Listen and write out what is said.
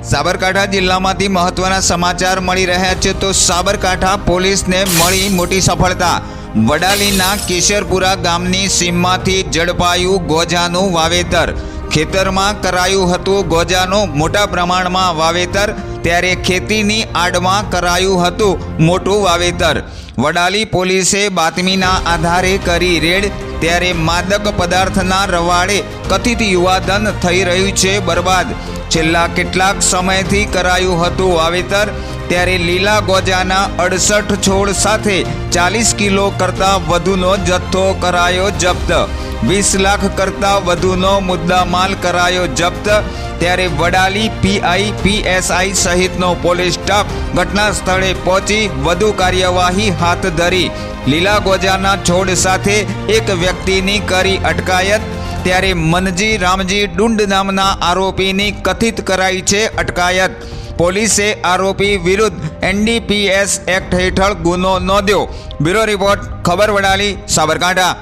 સાબરકાંઠા જિલ્લામાંથી મહત્વના સમાચાર મળી રહ્યા છે તો સાબરકાંઠા પોલીસને મળી મોટી સફળતા। વડાલીના કેશરપુરા ગામની સીમમાંથી ઝડપાયું ગોજાનું વાવેતર। ખેતરમાં કરાયું હતું ગોજાનું મોટા પ્રમાણમાં વાવેતર, ત્યારે ખેતીની આડમાં કરાયું હતું મોટું વાવેતર। વડાલી પોલીસે બાતમીના આધારે કરી રેડ, ત્યારે માદક પદાર્થના રવાડે કથિત યુવાધન થઈ રહ્યું છે બરબાદ। છેલ્લા કેટલાક સમયથી કરાયું હતું વાવેતર, ત્યારે લીલા ગોજાના 68 છોડ સાથે 40 કિલો કરતાં વધુનો જથ્થો કરાયો જપ્ત। 20 લાખ કરતાં વધુનો મુદ્દામાલ કરાયો જપ્ત। ત્યારે વડાલી પીઆઈ પીએસઆઈ સહિતનો પોલીસ સ્ટાફ ઘટના સ્થળે પહોંચી વધુ કાર્યવાહી હાથ ધરી। લીલા ગોજાના છોડ સાથે એક વ્યક્તિની કરી અટકાયત, ત્યારે મનજી રામજી ડુંડ નામના આરોપીની કથિત કરાઈ છે અટકાયત। પોલીસે આરોપી વિરુદ્ધ NDPS એક્ટ હેઠળ ગુનો નોંધ્યો। બ્યુરો રિપોર્ટ, ખબર વડાલી, સાબરકાંઠા।